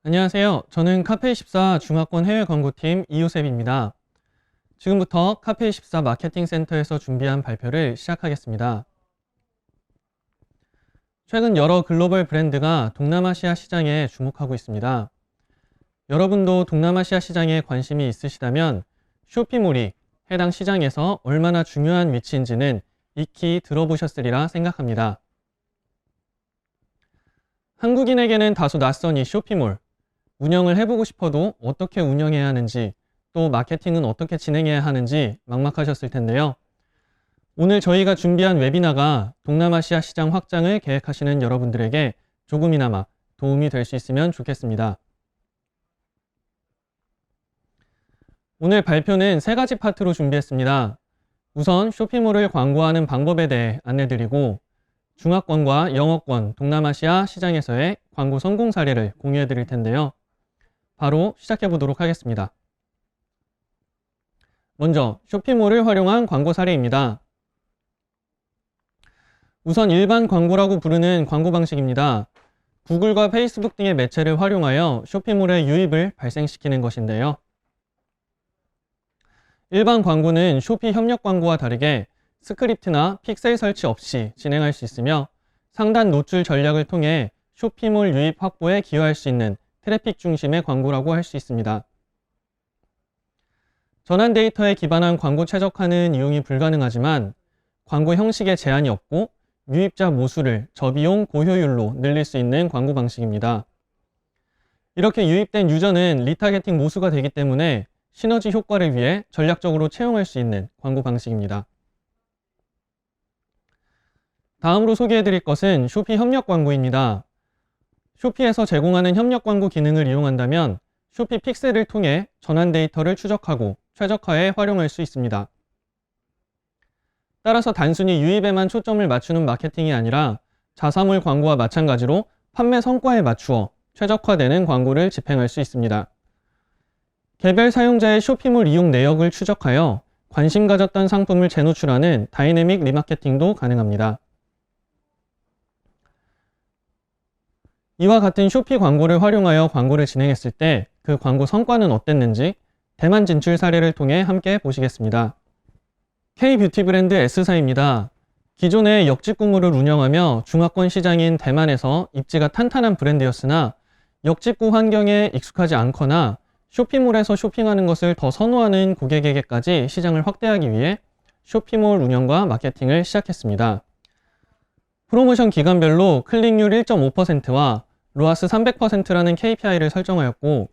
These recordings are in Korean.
안녕하세요. 저는 카페24 중화권 해외 광고팀 이요셉입니다. 지금부터 카페24 마케팅 센터에서 준비한 발표를 시작하겠습니다. 최근 여러 글로벌 브랜드가 동남아시아 시장에 주목하고 있습니다. 여러분도 동남아시아 시장에 관심이 있으시다면 쇼피몰이 해당 시장에서 얼마나 중요한 위치인지는 익히 들어보셨으리라 생각합니다. 한국인에게는 다소 낯선 이 쇼피몰, 운영을 해보고 싶어도 어떻게 운영해야 하는지, 또 마케팅은 어떻게 진행해야 하는지 막막하셨을 텐데요. 오늘 저희가 준비한 웨비나가 동남아시아 시장 확장을 계획하시는 여러분들에게 조금이나마 도움이 될 수 있으면 좋겠습니다. 오늘 발표는 3가지 파트로 준비했습니다. 우선 쇼핑몰을 광고하는 방법에 대해 안내드리고, 중화권과 영어권 동남아시아 시장에서의 광고 성공 사례를 공유해 드릴 텐데요. 바로 시작해 보도록 하겠습니다. 먼저 쇼핑몰을 활용한 광고 사례입니다. 우선 일반 광고라고 부르는 광고 방식입니다. 구글과 페이스북 등의 매체를 활용하여 쇼핑몰의 유입을 발생시키는 것인데요. 일반 광고는 쇼피 협력 광고와 다르게 스크립트나 픽셀 설치 없이 진행할 수 있으며 상단 노출 전략을 통해 쇼핑몰 유입 확보에 기여할 수 있는 트래픽 중심의 광고라고 할 수 있습니다. 전환 데이터에 기반한 광고 최적화는 이용이 불가능하지만 광고 형식에 제한이 없고 유입자 모수를 저비용 고효율로 늘릴 수 있는 광고 방식입니다. 이렇게 유입된 유저는 리타게팅 모수가 되기 때문에 시너지 효과를 위해 전략적으로 채용할 수 있는 광고 방식입니다. 다음으로 소개해 드릴 것은 쇼피 협력 광고입니다. 쇼피에서 제공하는 협력 광고 기능을 이용한다면 쇼피 픽셀을 통해 전환 데이터를 추적하고 최적화에 활용할 수 있습니다. 따라서 단순히 유입에만 초점을 맞추는 마케팅이 아니라 자사몰 광고와 마찬가지로 판매 성과에 맞추어 최적화되는 광고를 집행할 수 있습니다. 개별 사용자의 쇼피몰 이용 내역을 추적하여 관심 가졌던 상품을 재노출하는 다이내믹 리마케팅도 가능합니다. 이와 같은 쇼피 광고를 활용하여 광고를 진행했을 때 그 광고 성과는 어땠는지 대만 진출 사례를 통해 함께 보시겠습니다. K-뷰티 브랜드 S사입니다. 기존에 역직구물을 운영하며 중화권 시장인 대만에서 입지가 탄탄한 브랜드였으나 역직구 환경에 익숙하지 않거나 쇼핑몰에서 쇼핑하는 것을 더 선호하는 고객에게까지 시장을 확대하기 위해 쇼핑몰 운영과 마케팅을 시작했습니다. 프로모션 기간별로 클릭률 1.5%와 로아스 300%라는 KPI를 설정하였고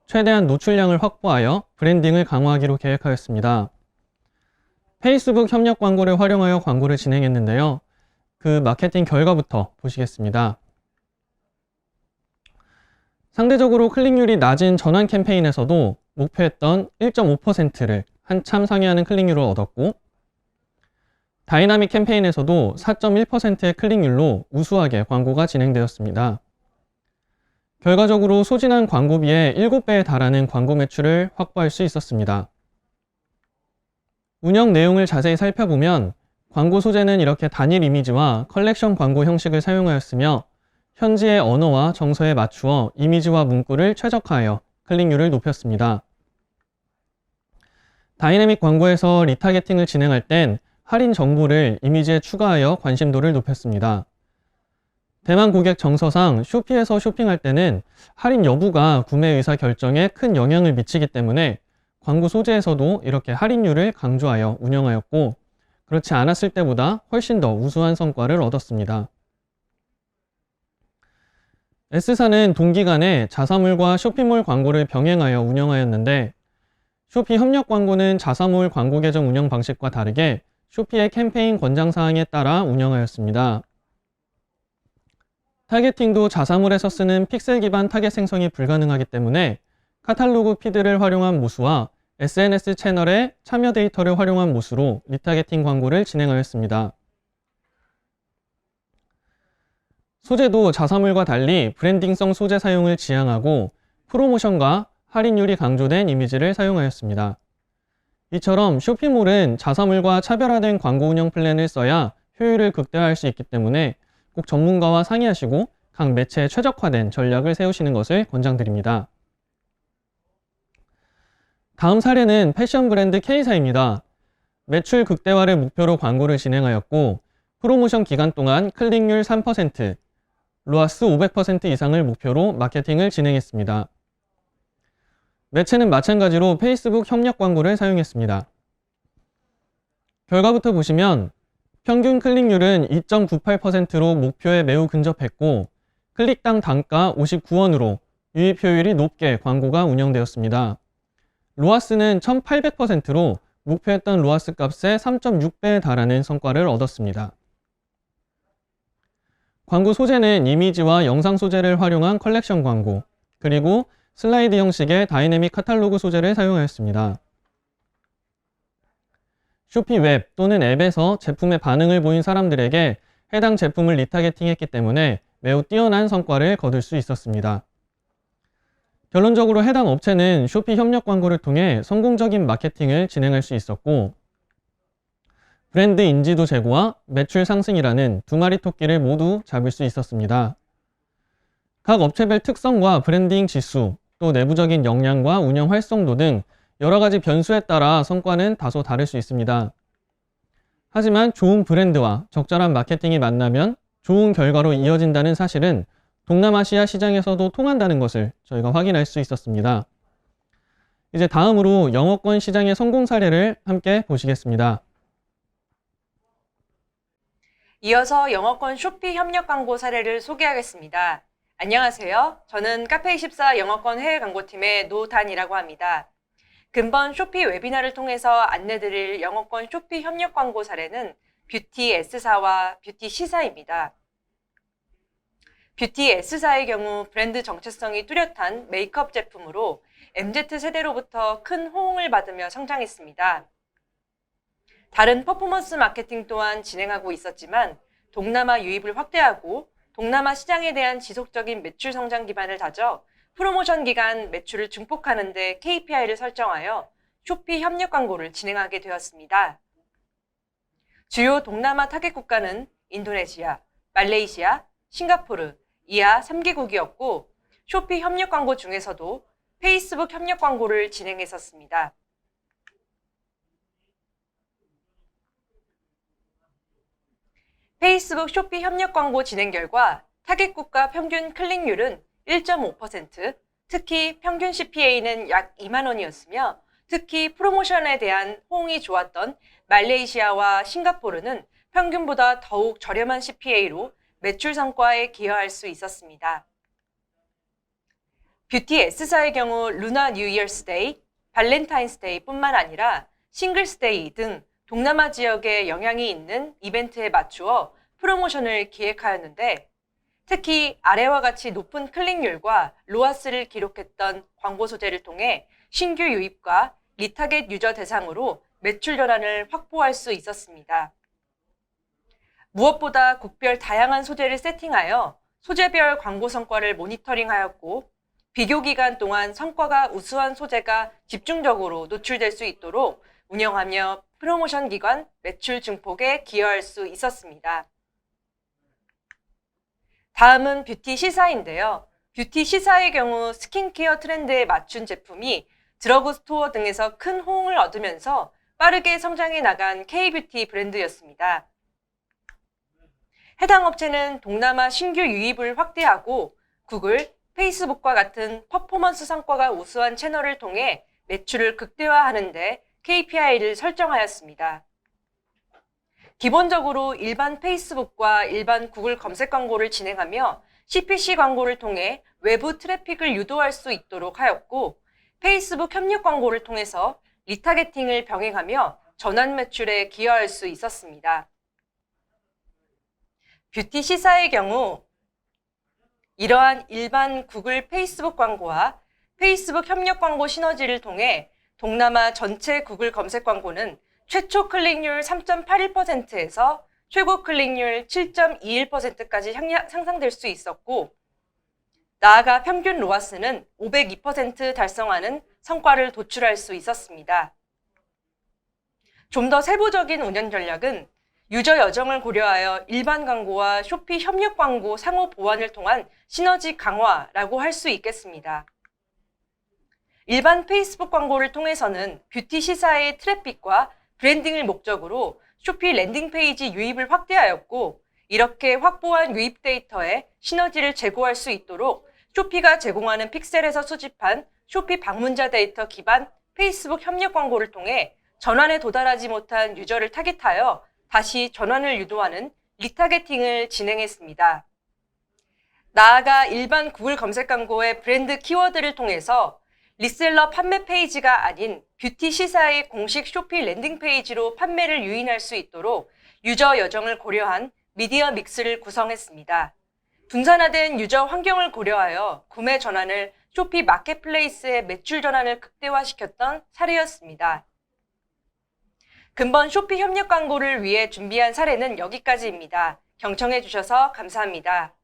최대한 노출량을 확보하여 브랜딩을 강화하기로 계획하였습니다. 페이스북 협력 광고를 활용하여 광고를 진행했는데요. 그 마케팅 결과부터 보시겠습니다. 상대적으로 클릭률이 낮은 전환 캠페인에서도 목표했던 1.5%를 한참 상회하는 클릭률을 얻었고 다이나믹 캠페인에서도 4.1%의 클릭률로 우수하게 광고가 진행되었습니다. 결과적으로 소진한 광고비의 7배에 달하는 광고 매출을 확보할 수 있었습니다. 운영 내용을 자세히 살펴보면 광고 소재는 이렇게 단일 이미지와 컬렉션 광고 형식을 사용하였으며 현지의 언어와 정서에 맞추어 이미지와 문구를 최적화하여 클릭률을 높였습니다. 다이내믹 광고에서 리타게팅을 진행할 땐 할인 정보를 이미지에 추가하여 관심도를 높였습니다. 대만 고객 정서상 쇼피에서 쇼핑할 때는 할인 여부가 구매 의사 결정에 큰 영향을 미치기 때문에 광고 소재에서도 이렇게 할인율을 강조하여 운영하였고 그렇지 않았을 때보다 훨씬 더 우수한 성과를 얻었습니다. S사는 동기간에 자사몰과 쇼피몰 광고를 병행하여 운영하였는데 쇼피 협력 광고는 자사몰 광고 계정 운영 방식과 다르게 쇼피의 캠페인 권장사항에 따라 운영하였습니다. 타겟팅도 자사몰에서 쓰는 픽셀 기반 타겟 생성이 불가능하기 때문에 카탈로그 피드를 활용한 모수와 SNS 채널의 참여 데이터를 활용한 모수로 리타게팅 광고를 진행하였습니다. 소재도 자사몰과 달리 브랜딩성 소재 사용을 지향하고 프로모션과 할인율이 강조된 이미지를 사용하였습니다. 이처럼 쇼핑몰은 자사몰과 차별화된 광고 운영 플랜을 써야 효율을 극대화할 수 있기 때문에 꼭 전문가와 상의하시고 각 매체에 최적화된 전략을 세우시는 것을 권장드립니다. 다음 사례는 패션 브랜드 K사입니다. 매출 극대화를 목표로 광고를 진행하였고 프로모션 기간 동안 클릭률 3%, 로아스 500% 이상을 목표로 마케팅을 진행했습니다. 매체는 마찬가지로 페이스북 협력 광고를 사용했습니다. 결과부터 보시면 평균 클릭률은 2.98%로 목표에 매우 근접했고 클릭당 단가 59원으로 유입 효율이 높게 광고가 운영되었습니다. 로아스는 1800%로 목표했던 로아스 값의 3.6배에 달하는 성과를 얻었습니다. 광고 소재는 이미지와 영상 소재를 활용한 컬렉션 광고, 그리고 슬라이드 형식의 다이내믹 카탈로그 소재를 사용하였습니다. 쇼피 웹 또는 앱에서 제품의 반응을 보인 사람들에게 해당 제품을 리타게팅했기 때문에 매우 뛰어난 성과를 거둘 수 있었습니다. 결론적으로 해당 업체는 쇼피 협력 광고를 통해 성공적인 마케팅을 진행할 수 있었고 브랜드 인지도 제고와 매출 상승이라는 두 마리 토끼를 모두 잡을 수 있었습니다. 각 업체별 특성과 브랜딩 지수, 또 내부적인 역량과 운영 활성도 등 여러 가지 변수에 따라 성과는 다소 다를 수 있습니다. 하지만 좋은 브랜드와 적절한 마케팅이 만나면 좋은 결과로 이어진다는 사실은 동남아시아 시장에서도 통한다는 것을 저희가 확인할 수 있었습니다. 이제 다음으로 영어권 시장의 성공 사례를 함께 보시겠습니다. 이어서 영어권 쇼피 협력 광고 사례를 소개하겠습니다. 안녕하세요. 저는 카페24 영어권 해외 광고팀의 노단이라고 합니다. 근본 쇼피 웨비나를 통해서 안내드릴 영어권 쇼피 협력 광고 사례는 뷰티 S사와 뷰티 C사입니다. 뷰티 S사의 경우 브랜드 정체성이 뚜렷한 메이크업 제품으로 MZ세대로부터 큰 호응을 받으며 성장했습니다. 다른 퍼포먼스 마케팅 또한 진행하고 있었지만 동남아 유입을 확대하고 동남아 시장에 대한 지속적인 매출 성장 기반을 다져 프로모션 기간 매출을 증폭하는 데 KPI를 설정하여 쇼피 협력 광고를 진행하게 되었습니다. 주요 동남아 타겟 국가는 인도네시아, 말레이시아, 싱가포르, 이하 3개국이었고 쇼피 협력 광고 중에서도 페이스북 협력 광고를 진행했었습니다. 페이스북 쇼피 협력 광고 진행 결과 타겟 국가 평균 클릭률은 1.5%, 특히 평균 CPA는 약 2만 원이었으며 특히 프로모션에 대한 호응이 좋았던 말레이시아와 싱가포르는 평균보다 더욱 저렴한 CPA로 매출 성과에 기여할 수 있었습니다. 뷰티 S사의 경우 루나 뉴 이어스 데이, 발렌타인스 데이 뿐만 아니라 싱글스 데이 등 동남아 지역에 영향이 있는 이벤트에 맞추어 프로모션을 기획하였는데 특히 아래와 같이 높은 클릭률과 로아스를 기록했던 광고 소재를 통해 신규 유입과 리타겟 유저 대상으로 매출 전환을 확보할 수 있었습니다. 무엇보다 국별 다양한 소재를 세팅하여 소재별 광고 성과를 모니터링하였고 비교 기간 동안 성과가 우수한 소재가 집중적으로 노출될 수 있도록 운영하며 프로모션 기간 매출 증폭에 기여할 수 있었습니다. 다음은 뷰티 C사인데요. 뷰티 C사의 경우 스킨케어 트렌드에 맞춘 제품이 드러그 스토어 등에서 큰 호응을 얻으면서 빠르게 성장해 나간 K뷰티 브랜드였습니다. 해당 업체는 동남아 신규 유입을 확대하고 구글, 페이스북과 같은 퍼포먼스 성과가 우수한 채널을 통해 매출을 극대화하는 데 KPI를 설정하였습니다. 기본적으로 일반 페이스북과 일반 구글 검색 광고를 진행하며 CPC 광고를 통해 외부 트래픽을 유도할 수 있도록 하였고 페이스북 협력 광고를 통해서 리타게팅을 병행하며 전환 매출에 기여할 수 있었습니다. 뷰티 C사의 경우 이러한 일반 구글 페이스북 광고와 페이스북 협력 광고 시너지를 통해 동남아 전체 구글 검색 광고는 최초 클릭률 3.81%에서 최고 클릭률 7.21%까지 상승될 수 있었고 나아가 평균 로아스는 502% 달성하는 성과를 도출할 수 있었습니다. 좀 더 세부적인 운영 전략은 유저 여정을 고려하여 일반 광고와 쇼피 협력 광고 상호 보완을 통한 시너지 강화라고 할 수 있겠습니다. 일반 페이스북 광고를 통해서는 뷰티 시사의 트래픽과 브랜딩을 목적으로 쇼피 랜딩 페이지 유입을 확대하였고, 이렇게 확보한 유입 데이터에 시너지를 제고할 수 있도록 쇼피가 제공하는 픽셀에서 수집한 쇼피 방문자 데이터 기반 페이스북 협력 광고를 통해 전환에 도달하지 못한 유저를 타깃하여 다시 전환을 유도하는 리타게팅을 진행했습니다. 나아가 일반 구글 검색 광고의 브랜드 키워드를 통해서 리셀러 판매 페이지가 아닌 뷰티 시사의 공식 쇼피 랜딩 페이지로 판매를 유인할 수 있도록 유저 여정을 고려한 미디어 믹스를 구성했습니다. 분산화된 유저 환경을 고려하여 구매 전환을 쇼피 마켓플레이스의 매출 전환을 극대화시켰던 사례였습니다. 근본 쇼피 협력 광고를 위해 준비한 사례는 여기까지입니다. 경청해 주셔서 감사합니다.